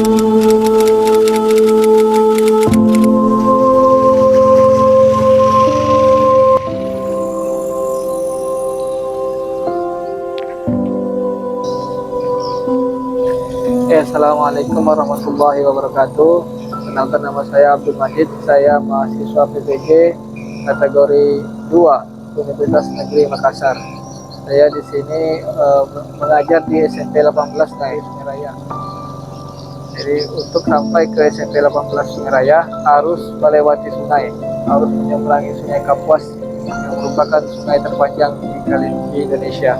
Assalamualaikum warahmatullahi wabarakatuh. Kenalkan, nama saya Abdul Majid. Saya mahasiswa PPG kategori 2 Universitas Negeri Makassar. Saya di sini mengajar di SMP 18 Sungai Raya. Jadi untuk sampai ke SMP 18 Sungai Raya harus melewati sungai, harus menyeberangi Sungai Kapuas yang merupakan sungai terpanjang di Indonesia.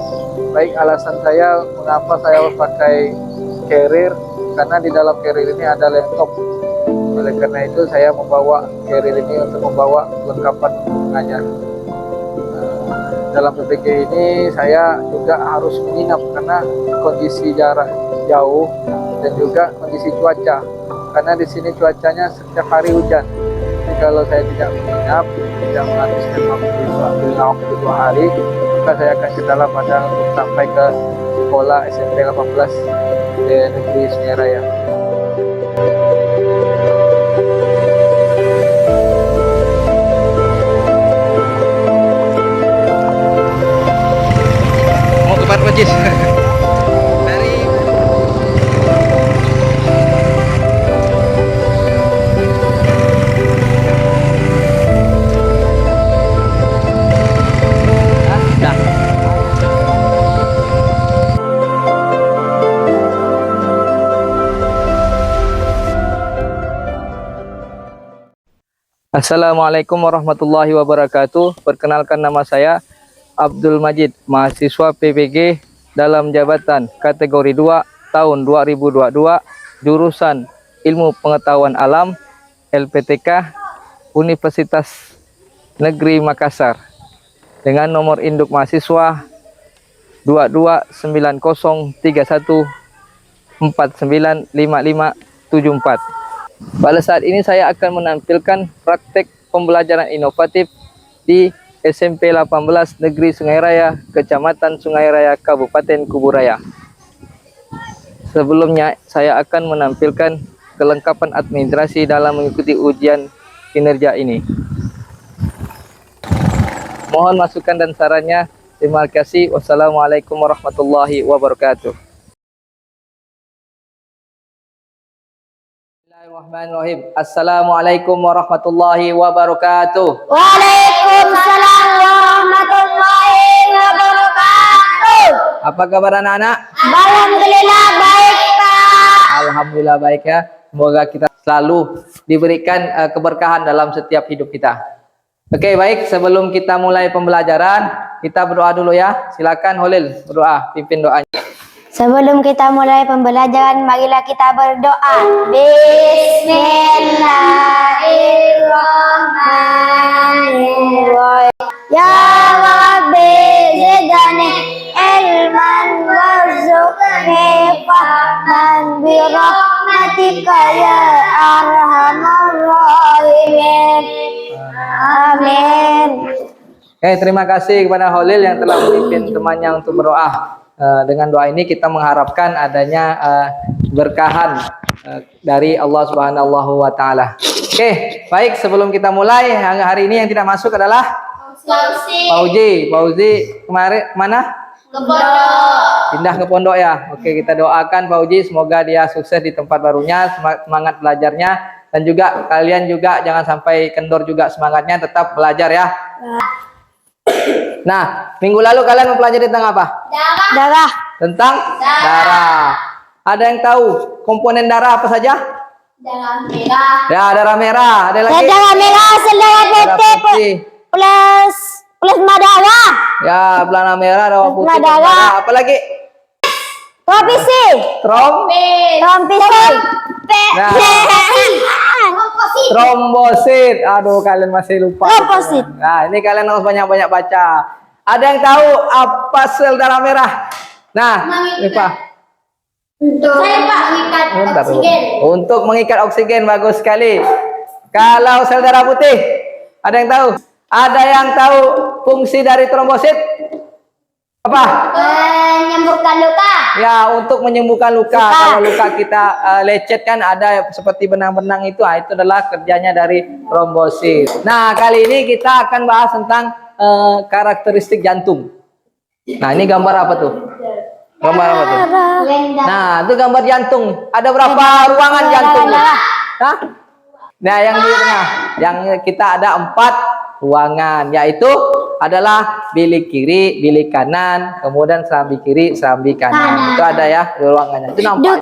Baik, alasan saya mengapa saya pakai carrier, karena di dalam carrier ini ada laptop. Oleh karena itu saya membawa carrier ini untuk membawa kelengkapan mengajar. Dalam PPG ini saya juga harus menginap karena kondisi jarak jauh dan juga kondisi cuaca. Karena di sini cuacanya setiap hari hujan. Jadi kalau saya tidak menginap, tidak menghabiskan waktu 2 hari, maka saya akan kendala pada untuk sampai ke sekolah SMP 18 di Negeri Sungai Raya. Mau ke Pak Majid. Assalamualaikum warahmatullahi wabarakatuh. Perkenalkan, nama saya Abdul Majid, mahasiswa PPG dalam jabatan kategori 2 tahun 2022, jurusan Ilmu Pengetahuan Alam, LPTK, Universitas Negeri Makassar, dengan nomor induk mahasiswa 229031495574. Pada saat ini saya akan menampilkan praktek pembelajaran inovatif di SMP 18 Negeri Sungai Raya, Kecamatan Sungai Raya, Kabupaten Kuburaya. Sebelumnya saya akan menampilkan kelengkapan administrasi dalam mengikuti ujian kinerja ini. Mohon masukan dan sarannya. Terima kasih. Wassalamualaikum warahmatullahi wabarakatuh. Bismillahirrahmanirrahim. Assalamualaikum warahmatullahi wabarakatuh. Waalaikumsalam warahmatullahi wabarakatuh. Apa kabar anak-anak? Alhamdulillah baik, Pak. Alhamdulillah baik ya. Semoga kita selalu diberikan keberkahan dalam setiap hidup kita. Oke, baik. Sebelum kita mulai pembelajaran, kita berdoa dulu ya. Silakan Holil berdoa, pimpin doanya. Sebelum kita mulai pembelajaran, marilah kita berdoa. Bismillahirrahmanirrahim. Ya Rabbi zidni ilman warzuqni fahman bi rahmatika ya arhamar rahimin. Amin. Terima kasih kepada Holil yang telah memimpin temannya untuk berdoa. Dengan doa ini kita mengharapkan adanya berkahan dari Allah Subhanahu wa taala. Oke, baik, sebelum kita mulai, hari ini yang tidak masuk adalah Fauzi. Fauzi kemarin mana? Ke pondok. Pindah ke pondok ya. Oke, kita doakan Fauzi semoga dia sukses di tempat barunya, semangat belajarnya, dan juga kalian juga jangan sampai kendor juga semangatnya, tetap belajar ya. Nah, minggu lalu kalian mempelajari tentang apa? Darah. Tentang darah. Ada yang tahu komponen darah apa saja? Darah merah. Ya, darah merah. Ada lagi? Darah merah, darah putih, plus darah. Ya, darah merah, darah putih, darah. Apa lagi? Trompisi. Trompisi. Nah, trombosit. Aduh, kalian masih lupa. Trombosit. Nah, ini kalian harus banyak-banyak baca. Ada yang tahu apa sel darah merah? Nah, Pak. Untuk mengikat oksigen, bagus sekali. Kalau sel darah putih, ada yang tahu? Ada yang tahu fungsi dari trombosit? Apa? Menyembuhkan luka. Ya, untuk menyembuhkan luka. Kalau luka kita lecet kan ada seperti benang-benang itu, itu adalah kerjanya dari trombosit. Nah, kali ini kita akan bahas tentang karakteristik jantung. Nah, ini gambar apa tuh? Gambar apa tuh? Nah, itu gambar jantung. Ada berapa ruangan jantung? Hah? Nah, yang di tengah, yang kita ada 4 ruangan, yaitu adalah bilik kiri, bilik kanan, kemudian serambi kiri, serambi kanan. Itu ada ya ruangannya. Itu nampak.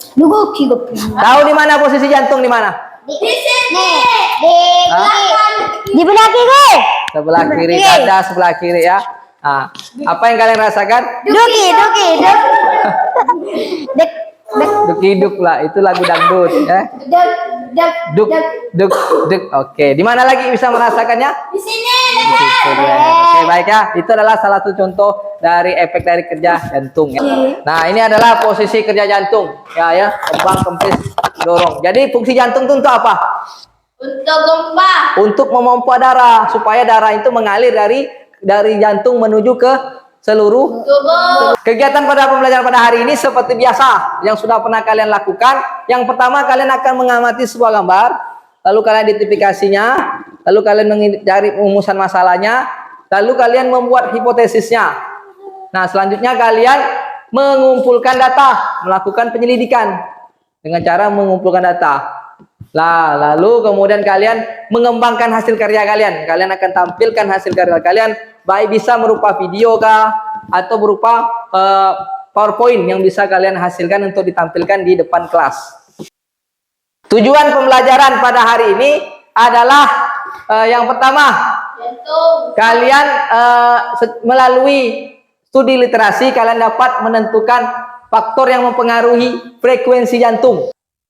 Tahu di mana posisi jantung di mana? Di sini. Di belah kiri. Sebelah kiri, dada sebelah kiri ya. Nah, apa yang kalian rasakan? Duki. Duk hidup lah, itu lagu dangdut ya. Duk. Oke, di mana lagi bisa merasakannya? Di sini. Oke, baik ya. Itu adalah salah satu contoh dari efek dari kerja jantung ya. Nah, ini adalah posisi kerja jantung ya, kembang, kempis, dorong. Jadi fungsi jantung itu untuk apa? Untuk gempa. Untuk memompa darah supaya darah itu mengalir dari jantung menuju ke seluruh Tubuh. kegiatan pada pembelajaran pada hari ini seperti biasa yang sudah pernah kalian lakukan. Yang pertama, kalian akan mengamati sebuah gambar, lalu kalian identifikasinya, lalu kalian mencari rumusan masalahnya, lalu kalian membuat hipotesisnya. Nah, selanjutnya kalian mengumpulkan data, melakukan penyelidikan dengan cara mengumpulkan data. Nah, lalu kemudian kalian mengembangkan hasil karya kalian. Kalian akan tampilkan hasil karya kalian, baik bisa berupa video kah, atau berupa PowerPoint yang bisa kalian hasilkan untuk ditampilkan di depan kelas. Tujuan pembelajaran pada hari ini adalah yang pertama, kalian melalui studi literasi kalian dapat menentukan faktor yang mempengaruhi frekuensi jantung.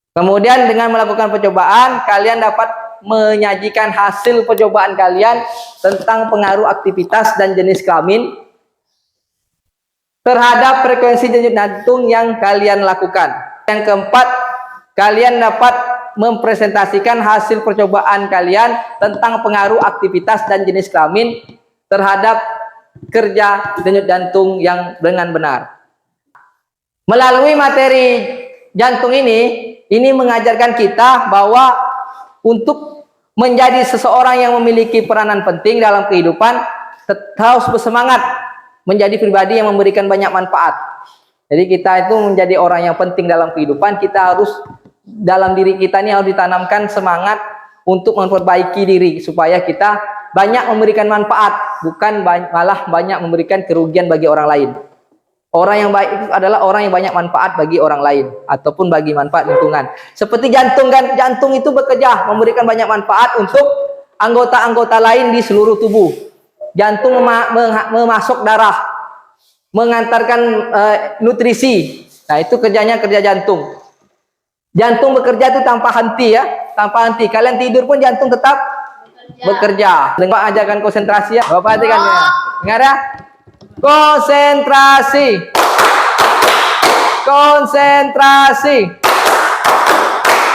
Kemudian dengan melakukan percobaan, kalian dapat menyajikan hasil percobaan kalian tentang pengaruh aktivitas dan jenis kelamin terhadap frekuensi denyut jantung yang kalian lakukan. Yang keempat, kalian dapat mempresentasikan hasil percobaan kalian tentang pengaruh aktivitas dan jenis kelamin terhadap kerja denyut jantung yang dengan benar. Melalui materi jantung ini mengajarkan kita bahwa untuk menjadi seseorang yang memiliki peranan penting dalam kehidupan, harus bersemangat menjadi pribadi yang memberikan banyak manfaat. Jadi kita itu menjadi orang yang penting dalam kehidupan, kita harus dalam diri kita ini harus ditanamkan semangat untuk memperbaiki diri supaya kita banyak memberikan manfaat, bukan malah banyak memberikan kerugian bagi orang lain. Orang yang baik itu adalah orang yang banyak manfaat bagi orang lain ataupun bagi manfaat lingkungan. Seperti jantung kan, jantung itu bekerja memberikan banyak manfaat untuk anggota-anggota lain di seluruh tubuh. Jantung memasuk darah, mengantarkan nutrisi. Nah, itu kerjanya kerja jantung. Jantung bekerja itu tanpa henti ya, tanpa henti. Kalian tidur pun jantung tetap bekerja. Bapak ajarkan konsentrasi ya. Bapak perhatikan ya. Dengar ya. Konsentrasi. Konsentrasi.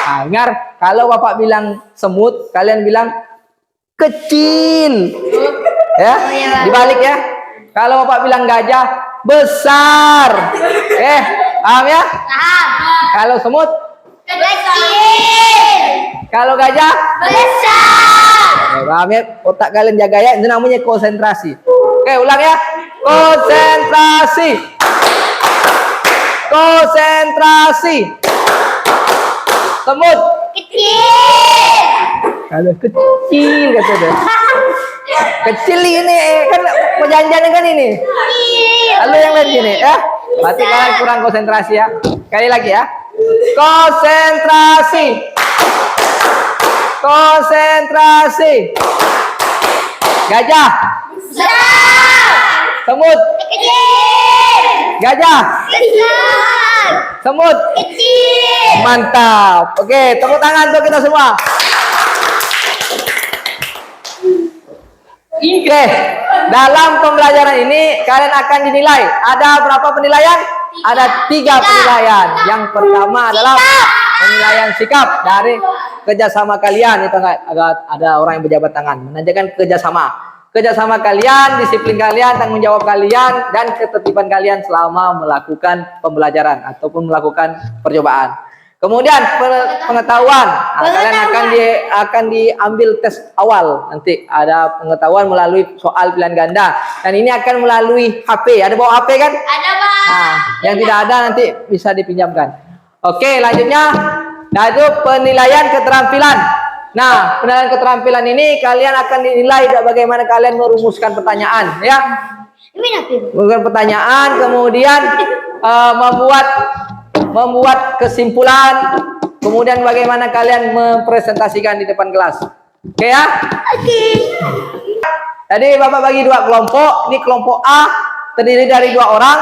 Nah, dengar, kalau Bapak bilang semut, kalian bilang kecil. Ya, dibalik ya. Kalau Bapak bilang gajah, besar. Paham ya? Paham. Kalau semut, Kecil. kalau gajah, Besar. paham ya? Otak kalian jaga ya, itu namanya konsentrasi. Oke, ulang ya. Konsentrasi. Konsentrasi. Semut. Kecil. Kalau kecil kata dia. Kecil ini kan perjanjian kan ini. Lalu yang lain gini ya. Berarti kalian kurang konsentrasi ya. Sekali lagi ya. Konsentrasi. Konsentrasi. Gajah. Besar. Semut. Kecil. Gajah. Besar. Semut. Kecil. Mantap. Oke, tepuk tangan untuk kita semua. Oke, dalam pembelajaran ini kalian akan dinilai. Ada berapa penilaian? Ada 3 penilaian. Yang pertama adalah penilaian sikap dari kerjasama kalian. Itu ada orang yang berjabat tangan menanyakan kerjasama. kerjasama kalian, disiplin kalian, tanggung jawab kalian, dan ketertiban kalian selama melakukan pembelajaran ataupun melakukan percobaan. Kemudian pengetahuan, kalian akan diambil tes awal, nanti ada pengetahuan melalui soal pilihan ganda, dan ini akan melalui HP. Ada bawa HP kan? Ada, Pak. Nah, yang tidak ada nanti bisa dipinjamkan. Oke, lanjutnya yaitu penilaian keterampilan. Nah, penilaian keterampilan ini kalian akan dinilai bagaimana kalian merumuskan pertanyaan, ya. Merumuskan pertanyaan, kemudian membuat kesimpulan, kemudian bagaimana kalian mempresentasikan di depan kelas. Oke ya? Oke. Jadi Bapak bagi dua kelompok. Ini kelompok A terdiri dari 2 orang.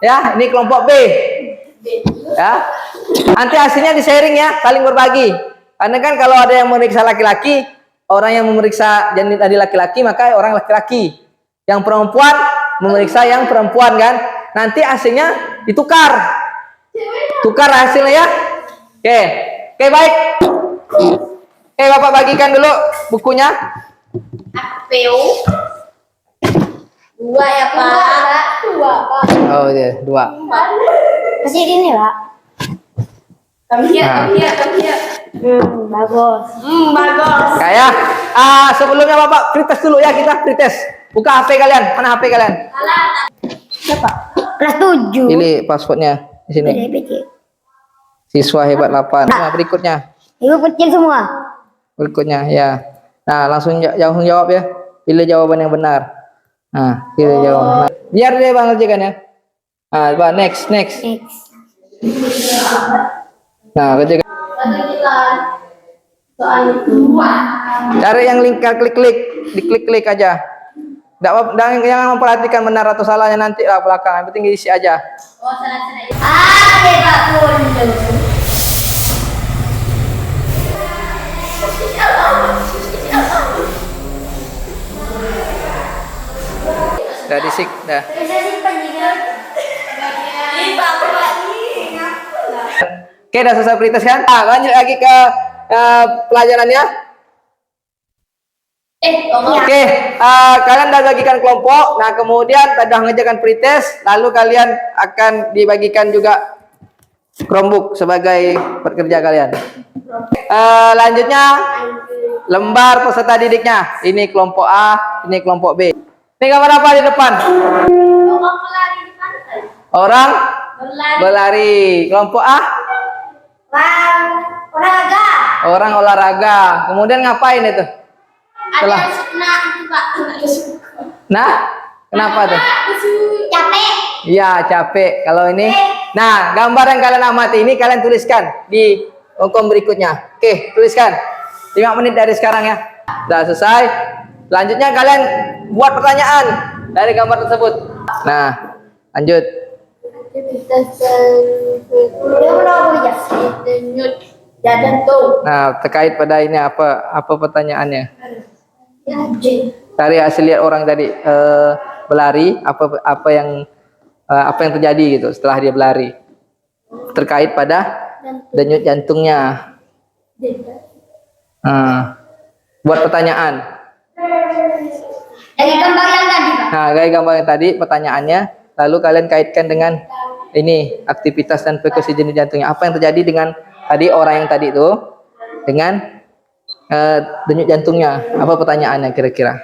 Ya, ini kelompok B. Ya. Nanti hasilnya di-sharing ya, saling berbagi. Karena kan kalau ada yang memeriksa laki-laki, orang yang memeriksa janin tadi laki-laki, maka orang laki-laki. Yang perempuan memeriksa yang perempuan kan. Nanti hasilnya ditukar. Tukar hasilnya ya. Oke, baik. Oke, Bapak bagikan dulu bukunya. APU 2 ya, Pak. 2, Pak. Oh iya, 2. Masih ini, Pak. Come here. Bagus. Bagus. Kayak sebelumnya Bapak pretest dulu ya, kita pretest. Buka HP kalian. Mana HP kalian? Siapa? Kelas 7. Pilih passwordnya di sini. Siswa hebat 8. Nah, berikutnya. Ibu kecil semua. Berikutnya ya. Nah, langsung jawab ya. Pilih jawaban yang benar. Nah, pilih jawaban. Biar dia Bang kerjakan ya. Nah, Bang, next. Nah, kerjakan. Cari yang link, klik, diklik aja. Jangan memperhatikan benar atau salahnya nanti lah belakang. Yang penting diisi aja. Oh, salah. Pak Pundu. Udah disik, dah. Oke, udah selesai pretest kan? Nah, lanjut lagi ke pelajarannya. Oke, kalian udah bagikan kelompok. Nah, kemudian sudah mengerjakan pretest, lalu kalian akan dibagikan juga Chromebook sebagai pekerja kalian. Lanjutnya lembar peserta didiknya. Ini kelompok A, ini kelompok B. Ini gambar apa di depan? Orang berlari. Kelompok A? Olahraga. Orang olahraga. Kemudian ngapain itu? Setelah. Nah, kenapa tuh? Capek. Iya, capek. Kalau ini, nah, gambar yang kalian amati ini kalian tuliskan di hukum berikutnya. Oke, tuliskan. 5 menit dari sekarang ya. Sudah selesai. Selanjutnya kalian buat pertanyaan dari gambar tersebut. Nah, lanjut. Nah, terkait pada ini apa pertanyaannya? Cari hasil lihat orang tadi berlari, apa yang terjadi gitu setelah dia berlari, terkait pada denyut jantungnya. Buat pertanyaan. Dari gambar yang tadi, Pak. Nah, dari gambar yang tadi pertanyaannya, lalu kalian kaitkan dengan ini aktivitas dan frekuensi denyut jantungnya. Apa yang terjadi dengan tadi orang yang tadi itu dengan denyut jantungnya? Apa pertanyaannya kira-kira?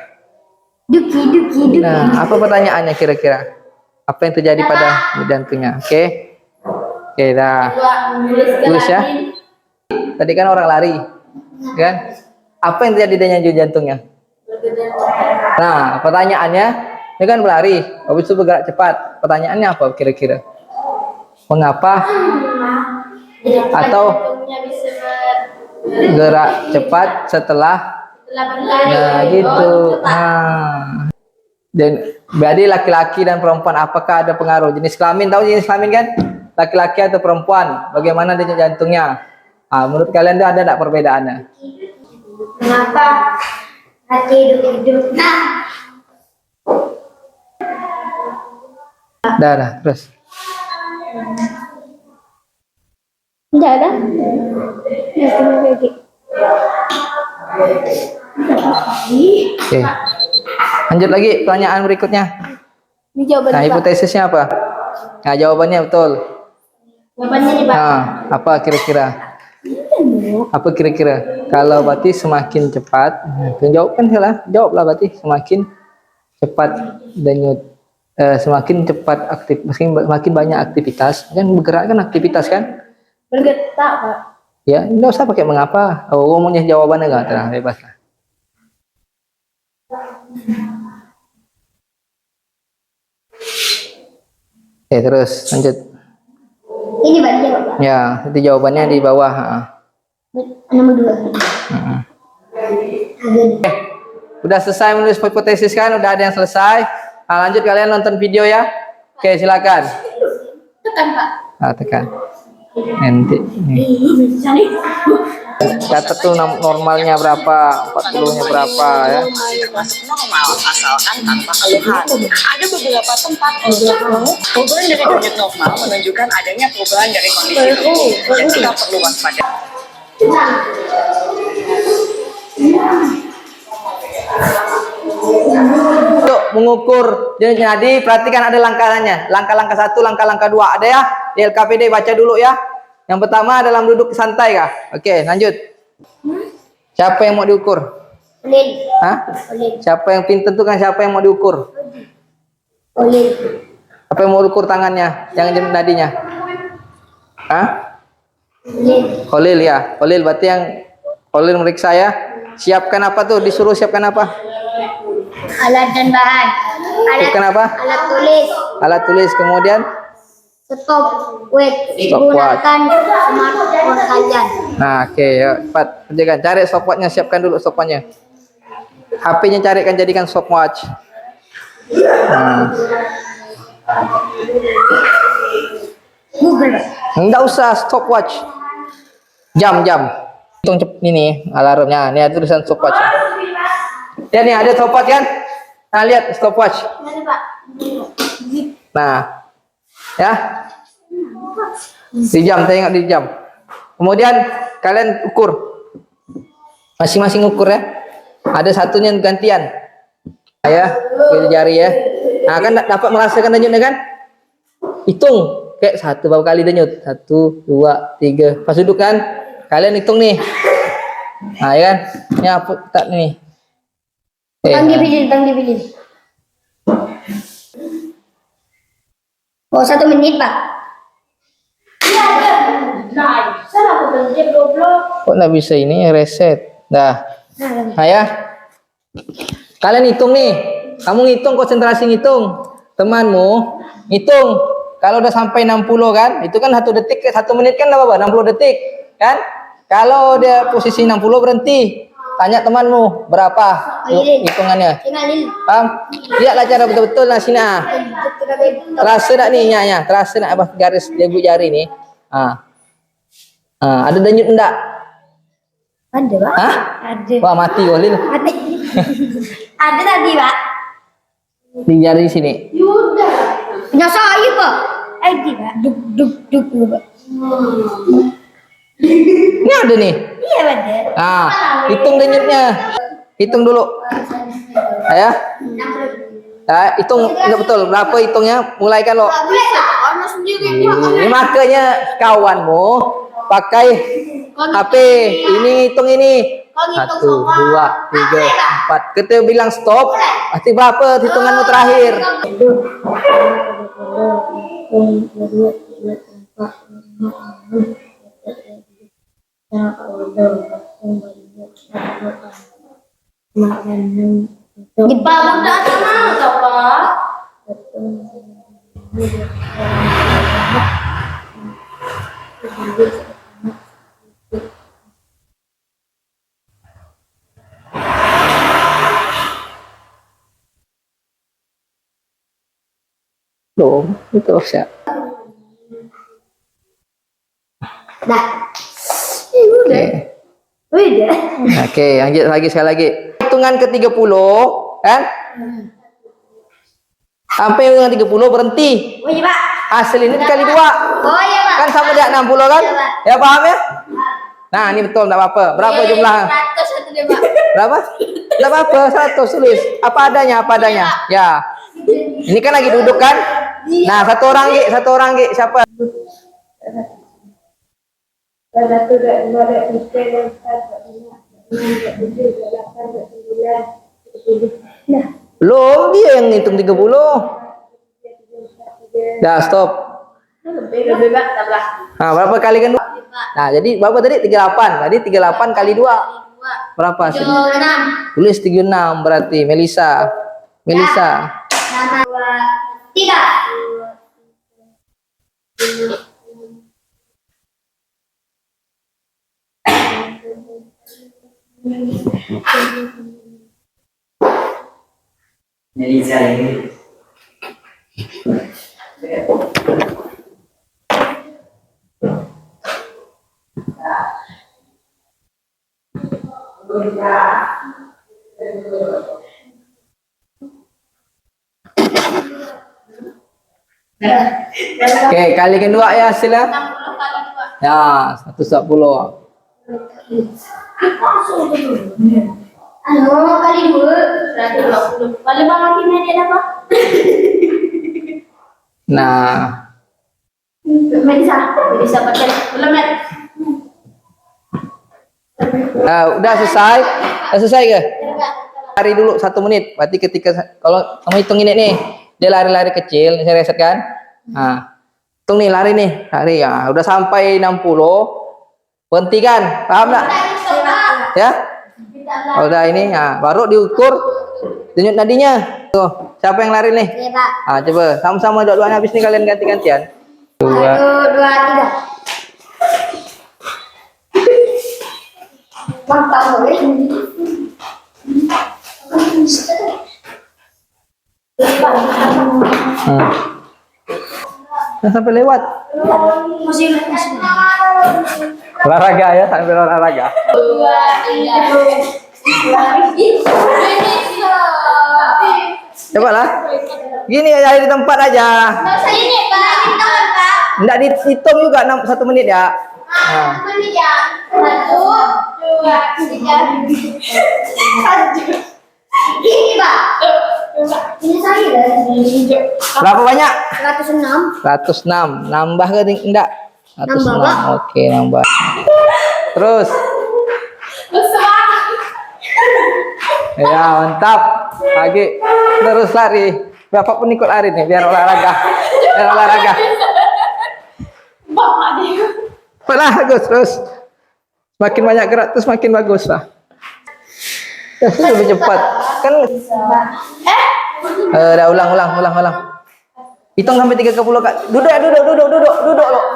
Duki. Nah, apa pertanyaannya kira-kira? Apa yang terjadi pada denyut jantungnya? Oke, dah. Tulis ya. Tadi kan orang lari, kan? Apa yang terjadi dengan denyut jantungnya? Nah, pertanyaannya, ini kan berlari, habis itu bergerak cepat. Pertanyaannya apa kira-kira? Mengapa? Atau gerak cepat setelah? Nah, gitu. Nah, dan berarti laki-laki dan perempuan, apakah ada pengaruh? Jenis kelamin, tahu jenis kelamin kan? Laki-laki atau perempuan? Bagaimana denyut jantungnya? Menurut kalian itu ada enggak perbedaannya? Kenapa hati hidup? Nah. Dah, terus. Enggak ada. Oke. Lanjut lagi pertanyaan berikutnya. Ini jawabannya, Nah, Pak. hipotesisnya apa? Nah, jawabannya betul. Jawabannya nih, Pak. Nah, apa kira-kira? Apa kira-kira? Kalau berarti semakin cepat, jawabkan lah, jawablah berarti semakin cepat denyut, semakin cepat aktif, semakin banyak aktivitas, kan bergerak kan aktivitas kan? Bergetak, Pak. Ya, nggak usah pakai mengapa. Oh, ngomongnya jawabannya nggak terang, bebas lah. Oke, terus lanjut. Ini Pak, jawab, Pak. Ya, nanti jawabannya di bawah. Nomor 2. Udah selesai menulis hipotesis kan? Udah ada yang selesai. Nah, lanjut kalian nonton video ya. Oke, silakan. Tekan, Pak. Nah, tekan. Nanti. Catat tuh normalnya berapa, 40-nya berapa ya. Masuk normal asalkan tanpa keluhan. Ada beberapa tempat perubahan dari denyut normal menunjukkan adanya perubahan dari kondisi tubuh dan kita perlu waspada. Untuk mengukur jadi perhatikan ada langkahnya. Langkah-langkah 1, langkah-langkah 2 ada ya. Di LKPD baca dulu ya. Yang pertama dalam duduk santai kah? Oke, lanjut. Siapa yang mau diukur? Olin. Hah? Olin. Siapa yang tentukan siapa yang mau diukur? Olin. Apa yang mau diukur tangannya? Yang nadinya? Hah? Olin. Khalil ya. Khalil berarti yang Khalil meriksa ya. Siapkan apa tuh? Disuruh siapkan apa? Alat dan bahan. Siapkan apa? Alat tulis. Alat tulis, kemudian Stopwatch. Stopwatch. Gunakan smartphone kalian. nah, oke, ya, cepat kerjakan. Cari stopwatchnya, siapkan dulu stopwatchnya. HP-nya carikan, jadikan stopwatch. Nah, Google. enggak usah stopwatch. Jam. Hitung ini alarmnya. Ini ada tulisan stopwatch. Ya nih ada stopwatch kan? Nah, lihat stopwatch. Mana, Pak? Nah, ya. Di jam, tengok di jam. Kemudian kalian ukur. Masing-masing ukur ya. Ada satunya gantian. Ya, jari ya. Nah, kan dapat merasakan denyutnya kan? Hitung kayak satu berapa kali denyut? 1, 2, 3. Pas duduk kan? Kalian hitung nih. Nah, ya kan? Ini apa tak nih? Tang dipilih. Oh, 1 menit, Pak. Kok nggak bisa ini reset? Dah. Nah ya. Kalian hitung nih. Kamu ngitung, konsentrasi ngitung. Temanmu hitung. Kalau udah sampai 60 kan? Itu kan 1 detik, 1 menit kan apa? 60 detik kan? Kalau dia posisi 60 berhenti. Tanya temanmu berapa hitungannya. Paham? Lihatlah cara betul-betul nah sini. Terasa tak nih nya? Terasa nak apa garis ibu jari nih? Ada denyut enggak? Ada, Pak. Hah? Ada. Wah, mati Olin. Ada. Ada tadi, Pak. Di jari sini. Nyasa ayo, Pak. Ada, Pak. Duk, Pak. Ini ada nih. Iya, ada. Nah, hitung denyutnya. Hitung dulu. Ya. Nah, hitung enggak betul. Berapa hitungnya? Mulai kan lo. Ini makanya kawanmu pakai HP. Ini hitung ini. 1, 2, 3, 4. Kita bilang stop. Pasti berapa hitunganmu terakhir? 1, 2, 3, 4, 5, 6, 7, 8, 9, 10. Di bangun dah sana, Pak. Loh, itu ya. Dah. Oke. Udah. Oke, lanjut lagi sekali lagi. Hitungan ke-30, kan? Sampai hitungan 30 berhenti. Oh iya, Pak. Hasil ini dikali 2. Oh iya, Pak. Kan sama dengan 60 kan? Iya, Pak. Ya paham ya? Nah, ini betul enggak apa-apa. Berapa jumlah? 100 satu deh, Pak. Berapa? Tidak apa-apa, 100 tulis. Apa adanya, apa adanya. Ya. Ini kan lagi duduk kan? Nah, satu orang Gi. Siapa? Belum, dia yang ngitung 30. Dah, stop. Nah, berapa kali kan 2? Nah, jadi berapa tadi? 38. Tadi 38 kali 2. Berapa hasilnya? 76. Tulis 36 berarti. Melisa. Melisa. 2, 3. Melisa ini. Oke, kalikan 2 ya hasilnya. Ya, 140. Anu kali 2 120. Kali bang lagi dia apa? Nah, Melisa pakai belum ya? udah selesai. Udah selesai ke? Lari dulu 1 menit. Berarti ketika kalau kamu hitung ini nih, dia lari-lari kecil, saya reset kan? Nah, hitung nih lari nih, lari ya. Udah sampai 60, berhentikan. Paham nggak? Ya? Udah ini, ya, baru diukur denyut nadinya. Tuh, siapa yang lari nih? Iya, Pak. Ah, coba sama-sama dua-duanya habis nih kalian ganti-gantian. 2. 1, 2, 3. Mantap boleh. Nah, sampai lewat. Masih Olahraga ya, sambil olahraga. 2, 3. Coba lah. Gini ya, di tempat aja. Masa ini Pak, tangan Pak. Enggak dihitung juga 1 menit ya. Nah. Menit ya. 1, 2, 3. Ini Pak. Ini saya Berapa banyak? 106. 106. Nambah ke enggak? 106. Nambah, Pak. Oke, nambah. Terus. Ya, mantap. Lagi terus lari. Bapak pun ikut lari nih biar olahraga. Biar olahraga. Bagus terus. Semakin banyak gerak terus makin bagus lah. Ya, lebih cepat. Kan udah ulang. Hitung sampai 30 Kak. Duduk ya, duduk loh,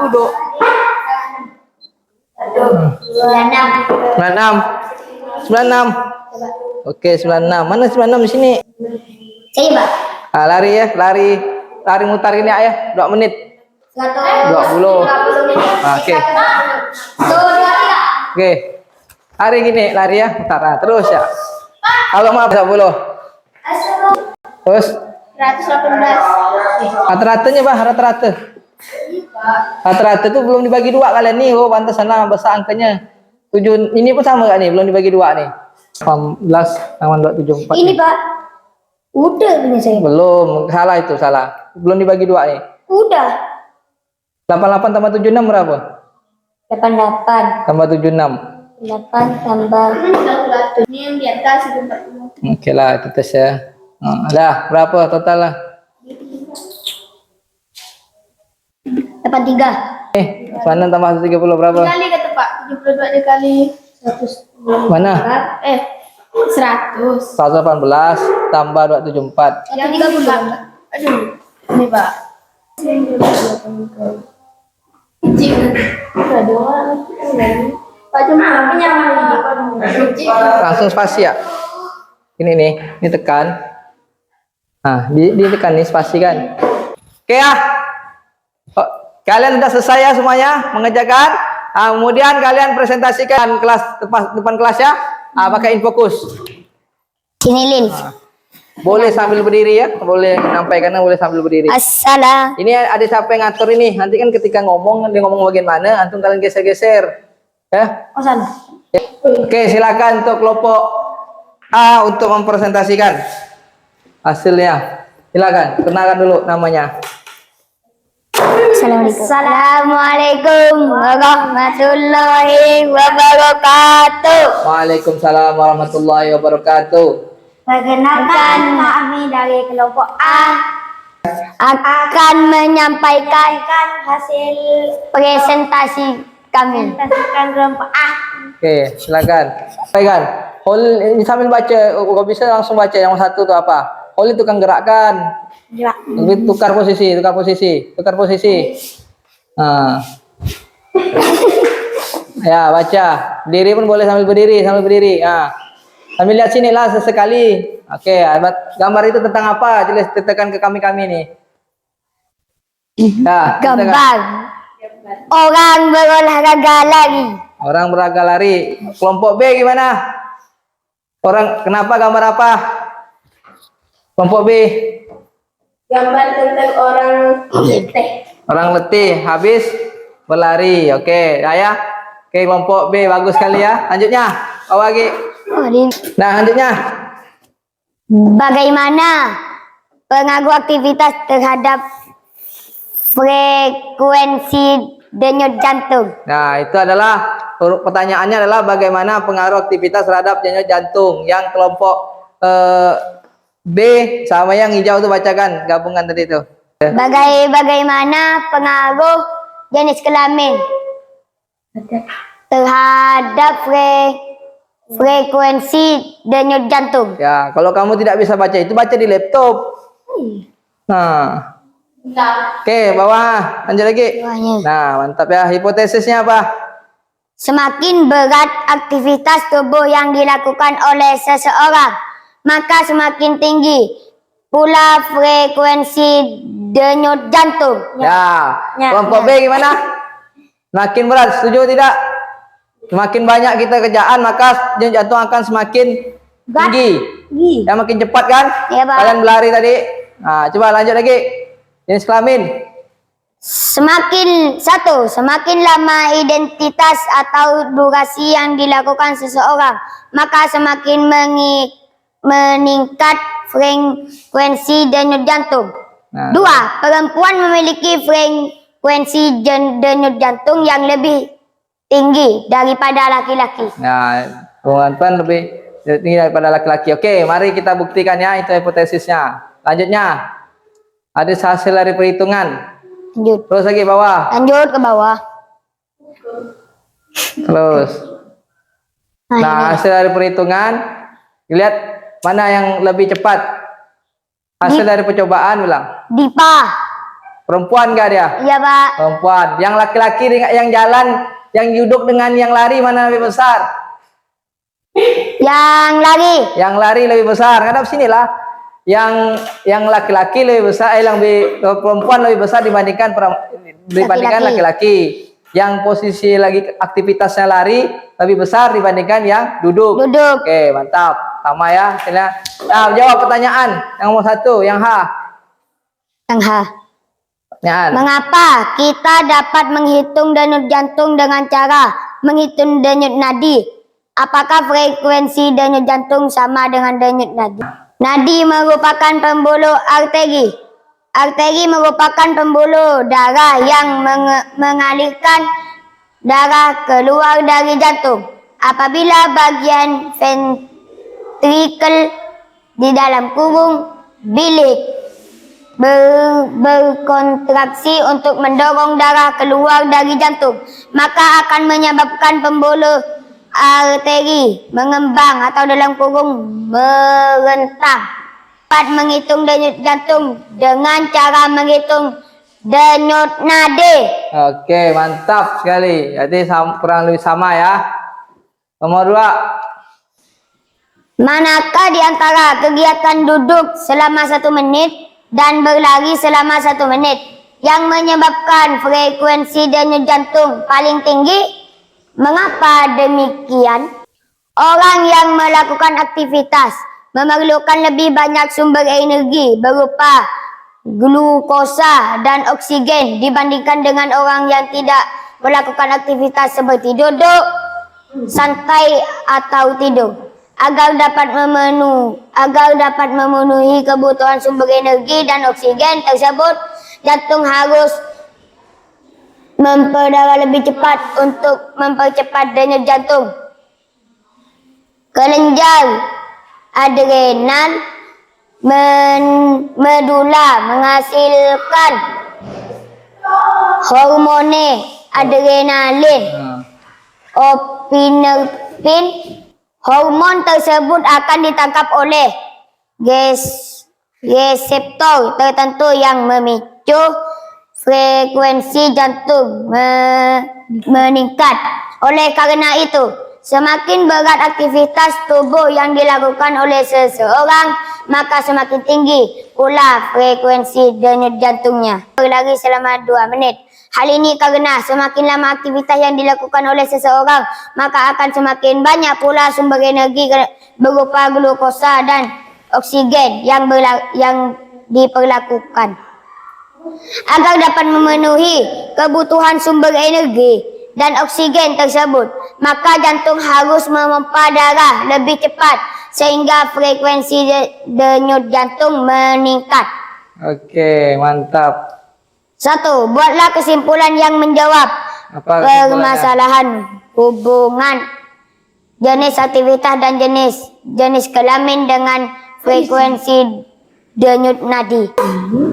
duduk. 96. Oke, 96. Mana 96 di sini? Saya Pak. Ah, lari ya, lari mutar ini ya, 2 menit. 20. Oke. 1, 2, 3. Oke. Hari gini lari ya, mutar. Nah, terus ya. Kalau mau 10. Terus 118. rata-ratanya Bah, rata-rata. Rata-rata tuh belum dibagi 2 kalian nih. Oh, pantesan lah besar angkanya. 7 ini pun sama gak nih? Belum dibagi 2 nih. 18 sama 274. Ini Pak. Udah punya saya. Belum, salah itu, salah. Belum dibagi 2 nih. Udah. 88 tambah 76 berapa? 88. Tambah 76. 8 tambah. Ini yang di atas itu 40. Oke lah, kita share. Dah, berapa total lah? 83. 96 tambah 130 berapa? Dikali kata Pak. 72 dikali 100. Mana? 100. 118 tambah 274. Yang 30. Aduh. Ini Pak. Pak cuma punya Langsung spasi ya. Ini tekan. Nah, ditekan nih spasi kan. Oke ya. Oh, kalian sudah selesai ya semuanya mengerjakan. Kemudian kalian presentasikan depan kelas ya. Pakai infokus. Sini Lin. Boleh sambil berdiri ya. Boleh menyampaikan boleh sambil berdiri. Assalam. Ini ada siapa yang ngatur ini? Nanti kan ketika dia ngomong bagian mana, antum kalian geser-geser. Ya. Oh sana. Oke, silakan untuk kelompok A untuk mempresentasikan hasilnya. Silakan, kenalkan dulu namanya. Assalamualaikum warahmatullahi wabarakatuh. Waalaikumsalam warahmatullahi wabarakatuh. Perkenalkan, kami dari kelompok A akan menyampaikan hasil presentasi kami. Kelompok A. Oke, silakan. Sampaikan. Ini sambil baca, kalau bisa langsung baca yang satu itu apa? Holly tukang gerakkan. Tukar posisi. Nah. Ya, baca. Berdiri pun boleh sambil berdiri. Nah. Sambil lihat sini lah sesekali. Oke, gambar itu tentang apa? Jelas tekan ke kami nih. Nah, Gambar orang berolahraga lari. Orang berolahraga lari. Kelompok B gimana? Kenapa gambar apa? Kelompok B. Gambar tentang orang letih. Orang letih habis berlari. Oke, ya. Oke, kelompok B bagus sekali ya. Lanjutnya, bawa lagi. Nah, lanjutnya. Bagaimana pengaruh aktivitas terhadap frekuensi denyut jantung? Nah, itu adalah pertanyaannya adalah bagaimana pengaruh aktivitas terhadap denyut jantung. Yang kelompok B sama yang hijau itu bacakan gabungan tadi itu. Bagaimana pengaruh jenis kelamin terhadap frekuensi denyut jantung? Ya, kalau kamu tidak bisa baca itu baca di laptop. Nah. Oke, bawah. Lanjut lagi. Nah, mantap ya. Hipotesisnya apa? Semakin berat aktivitas tubuh yang dilakukan oleh seseorang, maka semakin tinggi pula frekuensi denyut jantung. Ya. Kelompok B gimana? Makin berat, setuju tidak? Semakin banyak kita kerjaan, maka denyut jantung akan semakin tinggi. Ya, makin cepat kan? Ya, Pak. Kalian berlari tadi. Nah, coba lanjut lagi. Jenis kelamin. Semakin lama identitas atau durasi yang dilakukan seseorang, maka semakin meningkat frekuensi denyut jantung. Nah. 2. Perempuan memiliki frekuensi denyut jantung yang lebih tinggi daripada laki-laki. Nah, perempuan lebih tinggi daripada laki-laki. Oke, mari kita buktikan ya, itu hipotesisnya. Lanjutnya. Ada hasil dari perhitungan. Lanjut. Terus lagi bawah. Lanjut ke bawah. Terus. Nah, hasil dari perhitungan. Lihat mana yang lebih cepat. Hasil dari percobaan bilang. Dipa. Perempuan gak dia? Iya, Pak. Perempuan. Yang laki-laki yang jalan, yang duduk dengan yang lari mana lebih besar? Yang lari. Yang lari lebih besar. Ngadap sini lah. Yang laki-laki lebih besar, perempuan lebih besar dibandingkan laki-laki. Yang posisi lagi aktivitasnya lari lebih besar dibandingkan yang duduk. Oke, mantap. Sama ya. Nah, jawab pertanyaan yang nomor 1, yang H. Yang H. Pertanyaan. Mengapa kita dapat menghitung denyut jantung dengan cara menghitung denyut nadi? Apakah frekuensi denyut jantung sama dengan denyut nadi? Nadi merupakan pembuluh arteri. Arteri merupakan pembuluh darah yang mengalirkan darah keluar dari jantung. Apabila bagian ventrikel di dalam kurung bilik berkontraksi untuk mendorong darah keluar dari jantung, maka akan menyebabkan pembuluh arteri mengembang atau dalam kurung merentang. Dapat menghitung denyut jantung dengan cara menghitung denyut nadi. Oke, mantap sekali. Jadi kurang lebih sama ya. Nomor 2. Manakah di antara kegiatan duduk selama 1 menit dan berlari selama 1 menit yang menyebabkan frekuensi denyut jantung paling tinggi? Mengapa demikian? Orang yang melakukan aktivitas memerlukan lebih banyak sumber energi berupa glukosa dan oksigen dibandingkan dengan orang yang tidak melakukan aktivitas seperti duduk, santai atau tidur. agar dapat memenuhi kebutuhan sumber energi dan oksigen tersebut, jantung harus berdarah lebih cepat untuk mempercepat denyut jantung. Kelenjar adrenal medula menghasilkan hormone adrenalin, epinefrin. Hormon tersebut akan ditangkap oleh reseptor tertentu yang memicu frekuensi jantung meningkat. Oleh karena itu, semakin berat aktivitas tubuh yang dilakukan oleh seseorang, maka semakin tinggi pula frekuensi denyut jantungnya. Berlari selama 2 menit. Hal ini karena semakin lama aktivitas yang dilakukan oleh seseorang, maka akan semakin banyak pula sumber energi berupa glukosa dan oksigen yang diperlakukan. Agar dapat memenuhi kebutuhan sumber energi dan oksigen tersebut, maka jantung harus memompa darah lebih cepat sehingga frekuensi denyut jantung meningkat. Oke, mantap. 1. Buatlah kesimpulan yang menjawab permasalahan hubungan jenis aktivitas dan jenis kelamin dengan frekuensi denyut nadi.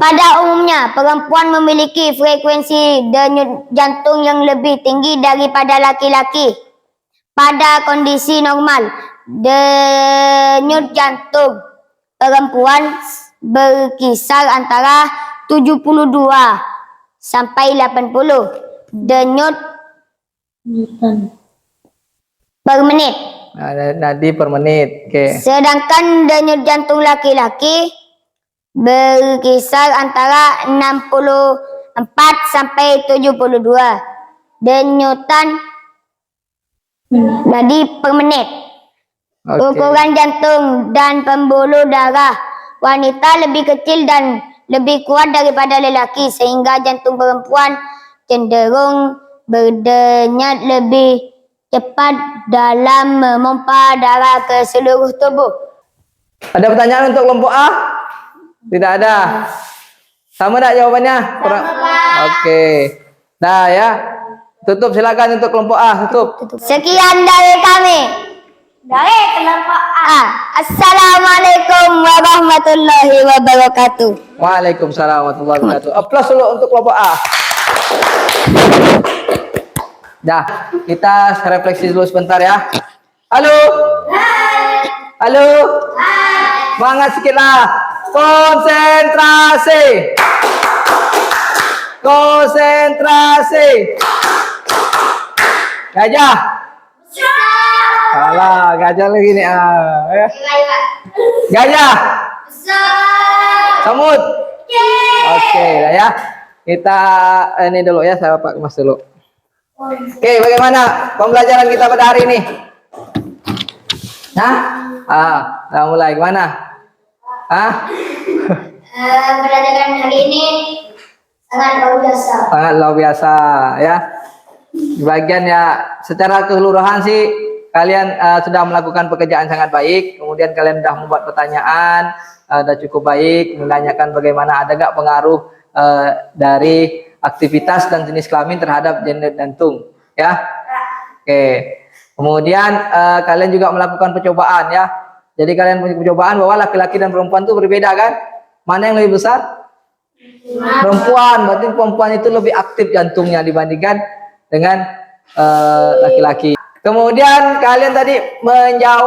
Pada umumnya, perempuan memiliki frekuensi denyut jantung yang lebih tinggi daripada laki-laki. Pada kondisi normal, denyut jantung perempuan berkisar antara 72 sampai 80 denyut per menit. Nadi per menit. Oke. Sedangkan denyut jantung laki-laki berkisar antara 64 sampai 72 denyutan nadi per menit. Oke. Ukuran jantung dan pembuluh darah wanita lebih kecil dan lebih kuat daripada lelaki, sehingga jantung perempuan cenderung berdenyut lebih cepat dalam memompa darah ke seluruh tubuh. Ada pertanyaan untuk kelompok A? Tidak ada. Sama tak jawabannya? Kurang. Oke. Nah ya. Tutup silakan untuk kelompok A, tutup. Sekian dari kami. Dari kelompok A. Assalamualaikum warahmatullahi wabarakatuh. Waalaikumsalam warahmatullahi wabarakatuh. Aplaus dulu untuk kelompok A. Dah, kita refleksi dulu sebentar ya. Halo. Hai. Halo. Hai. Semangat sedikit lah. Konsentrasi. Konsentrasi. Gajah. Salah, gajah lagi nih. Gajah. Semut. Oke, lah ya. Kita ini dulu ya, saya Pak Mas dulu. Oke, bagaimana pembelajaran kita pada hari ini? Nah, kita mulai gimana? Pembelajaran hari ini sangat luar biasa. Sangat luar biasa ya. Di bagian ya, secara keseluruhan sih kalian sudah melakukan pekerjaan sangat baik. Kemudian kalian sudah membuat pertanyaan, sudah cukup baik, menanyakan bagaimana ada gak pengaruh dari aktivitas dan jenis kelamin terhadap denyut jantung ya. Oke. Kemudian kalian juga melakukan percobaan ya. Jadi kalian punya percobaan bahwa laki-laki dan perempuan itu berbeda kan? Mana yang lebih besar? Perempuan. Berarti perempuan itu lebih aktif jantungnya dibandingkan dengan laki-laki. Kemudian kalian tadi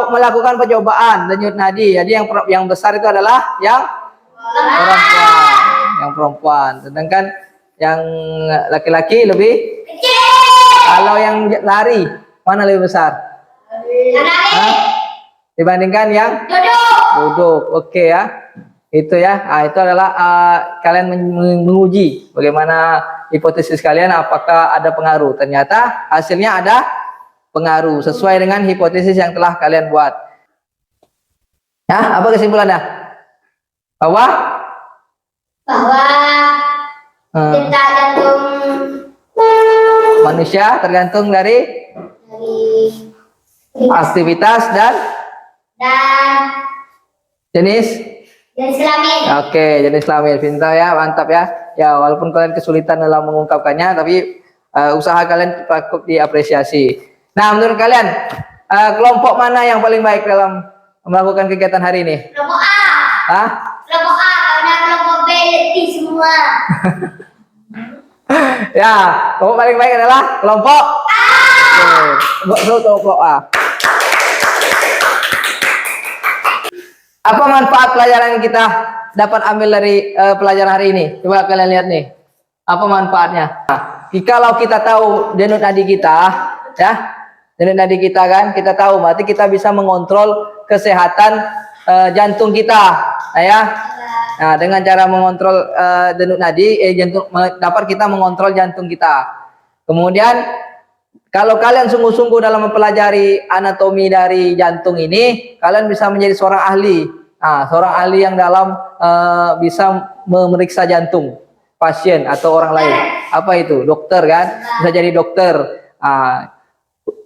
melakukan percobaan denyut nadi. Jadi yang besar itu adalah yang perempuan. Yang perempuan. Sedangkan yang laki-laki lebih kecil. Kalau yang lari, mana lebih besar? Dibandingkan yang duduk. Oke ya. Itu ya. Nah, itu adalah kalian menguji bagaimana hipotesis kalian, apakah ada pengaruh. Ternyata hasilnya ada pengaruh sesuai dengan hipotesis yang telah kalian buat. Ya, apa kesimpulannya? Bahwa detak jantung manusia tergantung dari aktivitas dan dan Jenis? jenis kelamin. Oke, jenis kelamin. Pintar ya, mantap ya. Ya, walaupun kalian kesulitan dalam mengungkapkannya, tapi usaha kalian patut diapresiasi. Nah, menurut kalian, kelompok mana yang paling baik dalam melakukan kegiatan hari ini? Kelompok A. Hah? Kelompok A karena kelompok B letih semua. Ya, kelompok paling baik adalah kelompok A. Kelompok A. Apa manfaat pelajaran yang kita dapat ambil dari pelajaran hari ini? Coba kalian lihat nih. Apa manfaatnya? Nah, kalau kita tahu denyut nadi kita, ya, denyut nadi kita kan, kita tahu, berarti kita bisa mengontrol kesehatan jantung kita, nah, ya. Nah, dengan cara mengontrol denyut nadi, jantung dapat kita mengontrol jantung kita. Kemudian, kalau kalian sungguh-sungguh dalam mempelajari anatomi dari jantung ini, kalian bisa menjadi seorang ahli. Nah, seorang ahli yang dalam bisa memeriksa jantung pasien atau orang lain. Apa itu? Dokter kan? Bisa jadi dokter.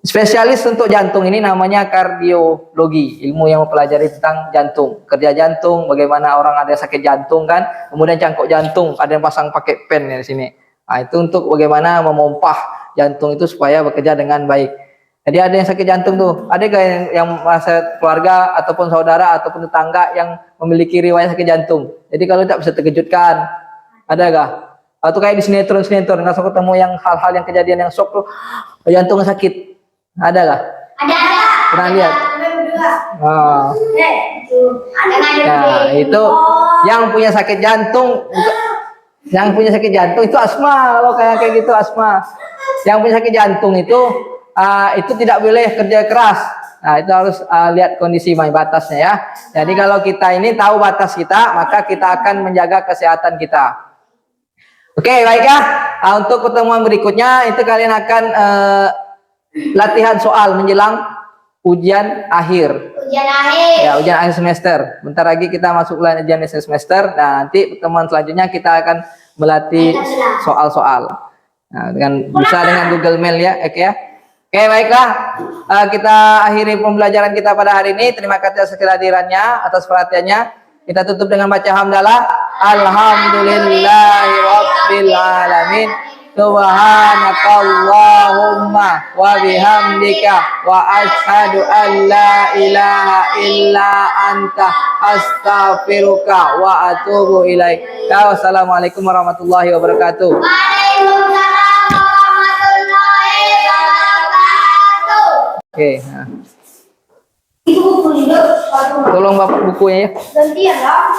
Spesialis untuk jantung ini namanya kardiologi, ilmu yang mempelajari tentang jantung, kerja jantung, bagaimana orang ada sakit jantung kan, kemudian cangkok jantung, ada yang pasang pakai pen ya di sini. Nah, itu untuk bagaimana memompah jantung itu supaya bekerja dengan baik. Jadi ada yang sakit jantung tuh, ada gak yang merasa keluarga ataupun saudara ataupun tetangga yang memiliki riwayat sakit jantung. Jadi kalau tidak bisa terkejutkan, ada gak? Atau kayak di sinetron-sinetron, langsung ketemu yang hal-hal yang kejadian yang shock tuh, jantung sakit. Ada gak? Ada. Pernah lihat? Oh. Nah, itu yang punya sakit jantung, yang punya sakit jantung itu asma. Kalau kayak gitu asma. Yang punya sakit jantung itu tidak boleh kerja keras. Nah, itu harus lihat kondisi batasnya ya. Jadi kalau kita ini tahu batas kita, maka kita akan menjaga kesehatan kita. Oke, baik ya. Untuk pertemuan berikutnya itu kalian akan latihan soal menjelang ujian akhir. Ujian akhir. Ya, ujian akhir semester. Bentar lagi kita masuk ujian akhir semester. Nah, nanti pertemuan selanjutnya kita akan melatih soal-soal. Nah, bisa dengan Google Mail ya, oke ya. Oke, baiklah. Kita akhiri pembelajaran kita pada hari ini. Terima kasih atas kehadirannya, atas perhatiannya. Kita tutup dengan baca hamdalah. Alhamdulillahirabbil alamin. Subhanakallahumma wa bihamdika wa asyhadu an la ilaha illa anta astaghfiruka wa atubu ilaik. Wassalamualaikum warahmatullahi wabarakatuh. Waalaikumsalam warahmatullahi wabarakatuh. Oke, nah. Itu buku juga. Tolong bapak bukunya ya. Gantian lah.